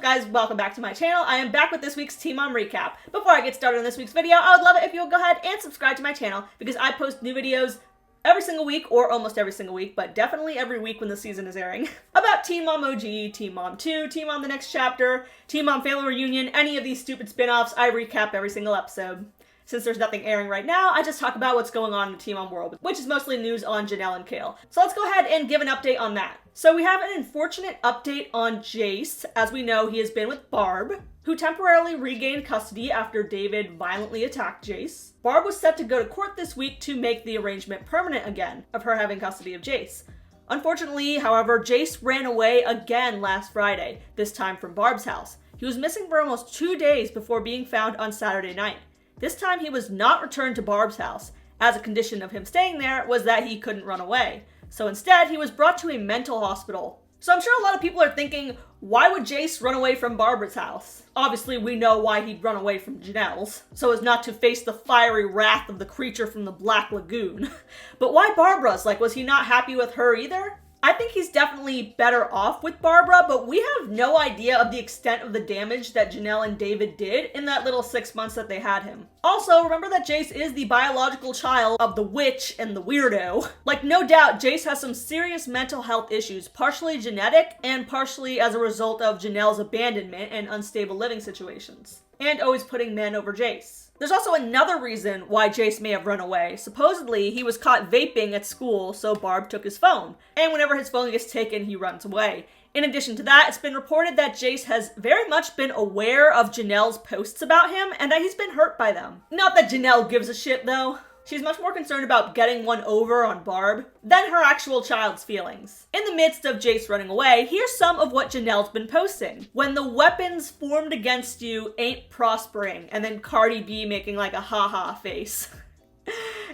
up guys, welcome back to my channel. I am back with this week's Teen Mom recap. Before I get started on this week's video, I would love it if you would go ahead and subscribe to my channel because I post new videos every single week, or almost every single week, but definitely every week when the season is airing, about Teen Mom OG, Teen Mom 2, Teen Mom The Next Chapter, Teen Mom Family Reunion, any of these stupid spin-offs, I recap every single episode. Since there's nothing airing right now, I just talk about what's going on in the Teen Mom world, which is mostly news on Janelle and Kailyn. So let's go ahead and give an update on that. So we have an unfortunate update on Jace. As we know, he has been with Barb, who temporarily regained custody after David violently attacked Jace. Barb was set to go to court this week to make the arrangement permanent again, of her having custody of Jace. Unfortunately, however, Jace ran away again last Friday, this time from Barb's house. He was missing for almost 2 days before being found on Saturday night. This time he was not returned to Barb's house, as a condition of him staying there was that he couldn't run away. So instead, he was brought to a mental hospital. So I'm sure a lot of people are thinking, why would Jace run away from Barbara's house? Obviously, we know why he'd run away from Janelle's, so as not to face the fiery wrath of the creature from the Black Lagoon. But why Barbara's? Like, was he not happy with her either? I think he's definitely better off with Barbara, but we have no idea of the extent of the damage that Janelle and David did in that little 6 months that they had him. Also, remember that Jace is the biological child of the witch and the weirdo. Like, no doubt, Jace has some serious mental health issues, partially genetic and partially as a result of Janelle's abandonment and unstable living situations. And always putting men over Jace. There's also another reason why Jace may have run away. Supposedly, he was caught vaping at school, so Barb took his phone. And whenever his phone gets taken, he runs away. In addition to that, it's been reported that Jace has very much been aware of Janelle's posts about him, and that he's been hurt by them. Not that Janelle gives a shit, though. She's much more concerned about getting one over on Barb than her actual child's feelings. In the midst of Jace running away, here's some of what Janelle's been posting. When the weapons formed against you ain't prospering, and then Cardi B making like a haha face.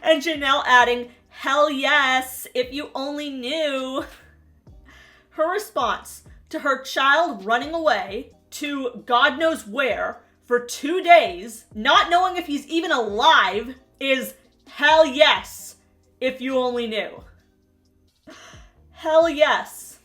And Janelle adding, hell yes, if you only knew. Her response to her child running away to God knows where for 2 days, not knowing if he's even alive, is hell yes, if you only knew. Hell yes.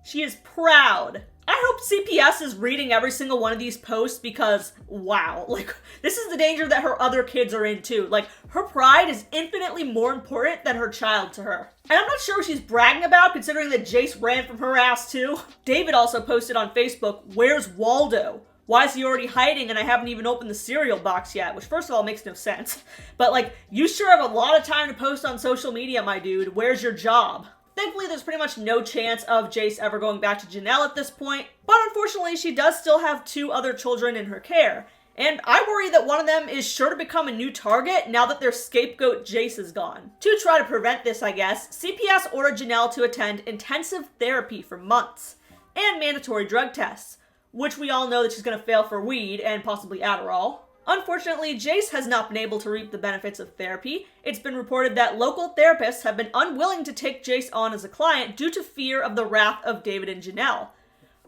She is proud. I hope CPS is reading every single one of these posts because, wow, like, this is the danger that her other kids are in too. Like, her pride is infinitely more important than her child to her. And I'm not sure what she's bragging about, considering that Jace ran from her ass too. David also posted on Facebook, "Where's Waldo? Why is he already hiding and I haven't even opened the cereal box yet?" Which, first of all, makes no sense. But, like, you sure have a lot of time to post on social media, my dude. Where's your job? Thankfully, there's pretty much no chance of Jace ever going back to Janelle at this point. But unfortunately, she does still have 2 other children in her care. And I worry that one of them is sure to become a new target now that their scapegoat Jace is gone. To try to prevent this, I guess, CPS ordered Janelle to attend intensive therapy for months and mandatory drug tests, which we all know that she's going to fail for weed and possibly Adderall. Unfortunately, Jace has not been able to reap the benefits of therapy. It's been reported that local therapists have been unwilling to take Jace on as a client due to fear of the wrath of David and Janelle.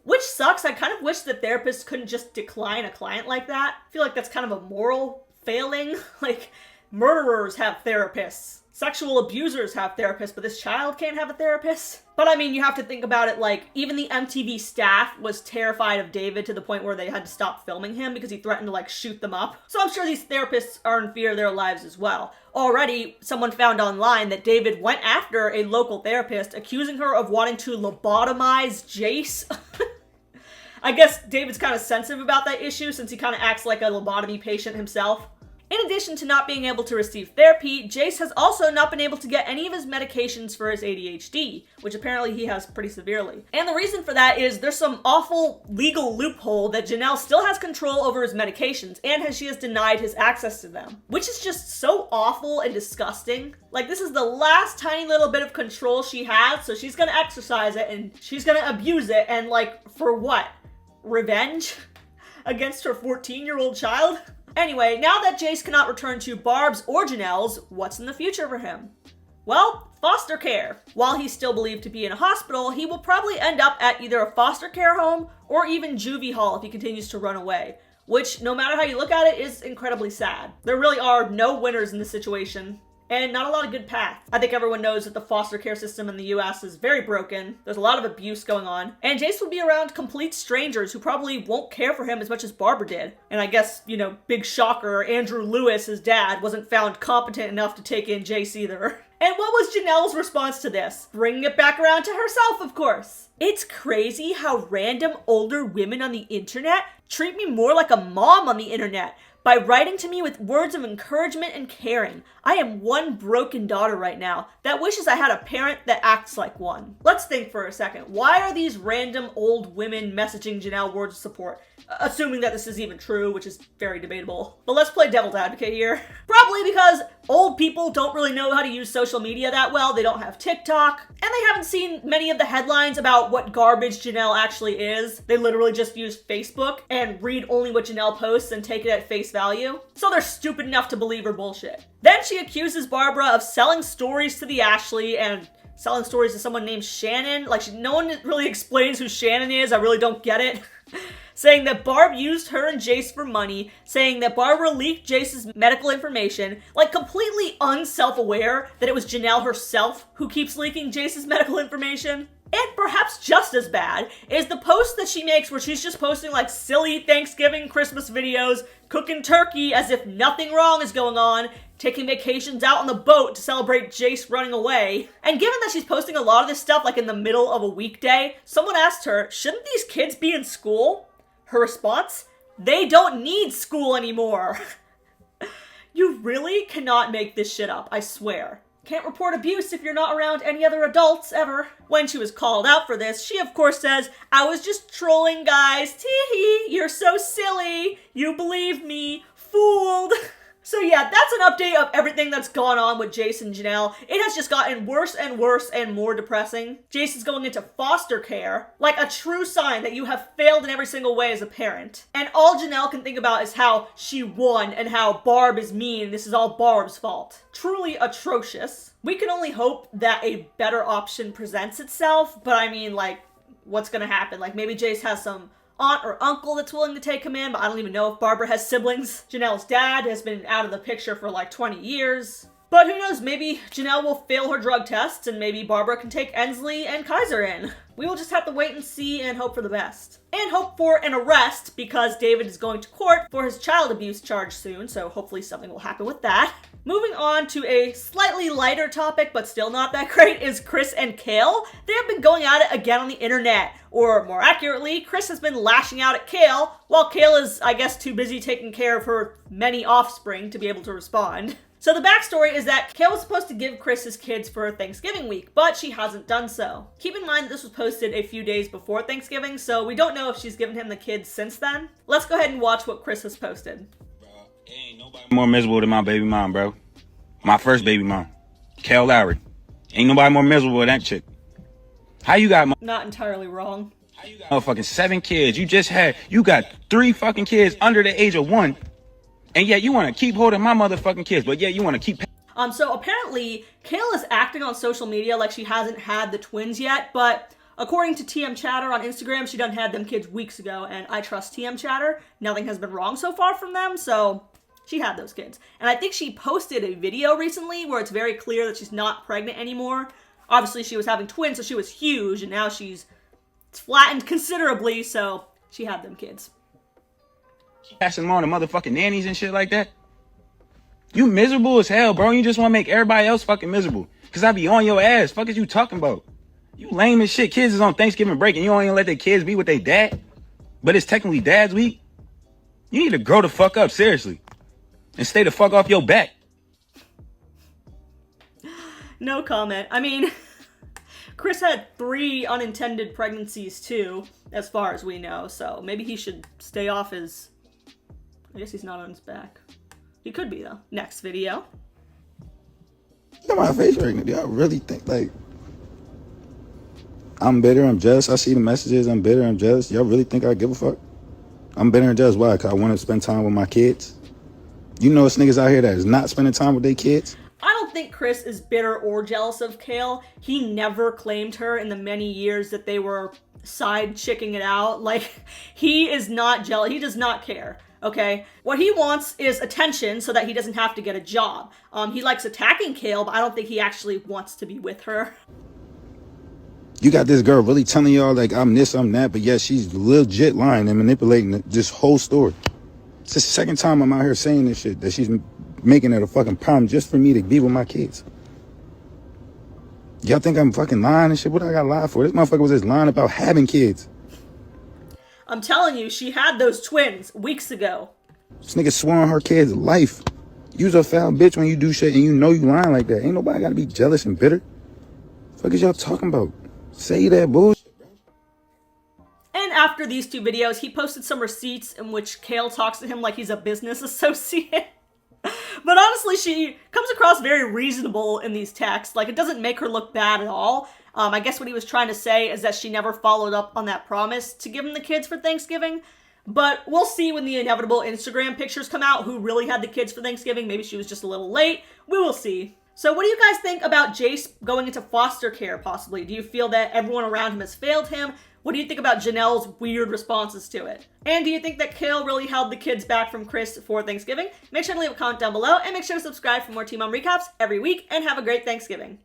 Which sucks. I kind of wish that therapists couldn't just decline a client like that. I feel like that's kind of a moral failing. Like, murderers have therapists. Sexual abusers have therapists, but this child can't have a therapist? But I mean, you have to think about it like, even the MTV staff was terrified of David to the point where they had to stop filming him because he threatened to, like, shoot them up. So I'm sure these therapists are in fear of their lives as well. Already, someone found online that David went after a local therapist, accusing her of wanting to lobotomize Jace. I guess David's kind of sensitive about that issue since he kind of acts like a lobotomy patient himself. In addition to not being able to receive therapy, Jace has also not been able to get any of his medications for his ADHD, which apparently he has pretty severely. And the reason for that is there's some awful legal loophole that Janelle still has control over his medications, and she has denied his access to them, which is just so awful and disgusting. Like, this is the last tiny little bit of control she has, so she's gonna exercise it, and she's gonna abuse it, and, like, for what? Revenge? Against her 14-year-old child? Anyway, now that Jace cannot return to Barb's or Janelle's, what's in the future for him? Well, foster care. While he's still believed to be in a hospital, he will probably end up at either a foster care home or even juvie hall if he continues to run away, which, no matter how you look at it, is incredibly sad. There really are no winners in this situation. and not a lot of good paths. I think everyone knows that the foster care system in the US is very broken. There's a lot of abuse going on. And Jace would be around complete strangers who probably won't care for him as much as Barbara did. And I guess, you know, big shocker, Andrew Lewis, his dad, wasn't found competent enough to take in Jace either. And what was Janelle's response to this? Bringing it back around to herself, of course. It's crazy how random older women on the internet treat me more like a mom on the internet by writing to me with words of encouragement and caring. I am one broken daughter right now that wishes I had a parent that acts like one. Let's think for a second. Why are these random old women messaging Janelle words of support? Assuming that this is even true, which is very debatable. But let's play devil's advocate here. Probably because old people don't really know how to use social media that well. They don't have TikTok, and they haven't seen many of the headlines about what garbage Janelle actually is. They literally just use Facebook and read only what Janelle posts and take it at face value. So they're stupid enough to believe her bullshit. Then she accuses Barbara of selling stories to the Ashley and selling stories to someone named Shannon. Like, no one really explains who Shannon is. I really don't get it. Saying that Barb used her and Jace for money, saying that Barbara leaked Jace's medical information, like completely unself-aware that it was Janelle herself who keeps leaking Jace's medical information. And perhaps just as bad is the post that she makes where she's just posting like silly Thanksgiving, Christmas videos, cooking turkey as if nothing wrong is going on, taking vacations out on the boat to celebrate Jace running away. And given that she's posting a lot of this stuff like in the middle of a weekday, someone asked her, shouldn't these kids be in school? Her response, they don't need school anymore. You really cannot make this shit up, I swear. Can't report abuse if you're not around any other adults, ever. When she was called out for this, she of course says, I was just trolling, guys. Tee-hee, you're so silly. You believe me. Fooled. So yeah, that's an update of everything that's gone on with Jace and Janelle. It has just gotten worse and worse and more depressing. Jace is going into foster care, like a true sign that you have failed in every single way as a parent. And all Janelle can think about is how she won and how Barb is mean. This is all Barb's fault. Truly atrocious. We can only hope that a better option presents itself, but I mean, like, what's gonna happen? Like, maybe Jace has some aunt or uncle that's willing to take him in, but I don't even know if Barbara has siblings. Janelle's dad has been out of the picture for like 20 years. But who knows, maybe Janelle will fail her drug tests and maybe Barbara can take Ensley and Kaiser in. We will just have to wait and see and hope for the best. And hope for an arrest because David is going to court for his child abuse charge soon, so hopefully something will happen with that. Moving on to a slightly lighter topic, but still not that great, is Chris and Kail. They have been going at it again on the internet. Or more accurately, Chris has been lashing out at Kail, while Kail is, I guess, too busy taking care of her many offspring to be able to respond. So the backstory is that Kail was supposed to give Chris his kids for Thanksgiving week, but she hasn't done so. Keep in mind that this was posted a few days before Thanksgiving, so we don't know if she's given him the kids since then. Let's go ahead and watch what Chris has posted. Ain't nobody more miserable than my baby mom, bro. My first baby mom, Kail Lowry. Ain't nobody more miserable than that chick. How you got Not entirely wrong. How you got motherfucking 7 kids? You got 3 fucking kids under the age of 1. And yet you want to keep holding my motherfucking kids, but yet you want to keep... So apparently, Kail is acting on social media like she hasn't had the twins yet, but according to TM Chatter on Instagram, she done had them kids weeks ago, and I trust TM Chatter. Nothing has been wrong so far from them, so she had those kids. And I think she posted a video recently where it's very clear that she's not pregnant anymore. Obviously, she was having twins, so she was huge, and now she's flattened considerably, so she had them kids. Passing them on to motherfucking nannies and shit like that. You miserable as hell, bro. You just want to make everybody else fucking miserable. Because I be on your ass. Fuck is you talking about? You lame as shit. Kids is on Thanksgiving break and you don't even let their kids be with their dad. But it's technically dad's week. You need to grow the fuck up, seriously. And stay the fuck off your back. No comment. I mean, Chris had 3 unintended pregnancies too, as far as we know. So maybe he should stay off his... I guess he's not on his back. He could be, though. Next video. Look at my face right now, dude. I really think, like, I'm bitter, I'm jealous. I see the messages, I'm bitter, I'm jealous. Y'all really think I give a fuck? I'm bitter and jealous. Why? Because I want to spend time with my kids. You know it's niggas out here that is not spending time with their kids? I don't think Chris is bitter or jealous of Kail. He never claimed her in the many years that they were side chicking it out. Like, he is not jealous. He does not care. okay? What he wants is attention so that he doesn't have to get a job. He likes attacking Kail, but I don't think he actually wants to be with her. You got this girl really telling y'all like I'm this, I'm that, but yet she's legit lying and manipulating this whole story. It's the second time I'm out here saying this shit, that she's making it a fucking problem just for me to be with my kids. Y'all think I'm fucking lying and shit? What I got to lie for? This motherfucker was just lying about having kids. I'm telling you, she had those twins weeks ago. This nigga swore on her kid's life. You's a foul bitch when you do shit and you know you lying like that. Ain't nobody got to be jealous and bitter. The fuck is y'all talking about? Say that bullshit. And after these two videos, he posted some receipts in which Kail talks to him like he's a business associate. But honestly, she comes across very reasonable in these texts. Like, it doesn't make her look bad at all. I guess what he was trying to say is that she never followed up on that promise to give him the kids for Thanksgiving. But we'll see when the inevitable Instagram pictures come out who really had the kids for Thanksgiving. Maybe she was just a little late. We will see. So what do you guys think about Jace going into foster care, possibly? Do you feel that everyone around him has failed him? What do you think about Janelle's weird responses to it? And do you think that Kail really held the kids back from Chris for Thanksgiving? Make sure to leave a comment down below and make sure to subscribe for more Team Mom recaps every week, and have a great Thanksgiving.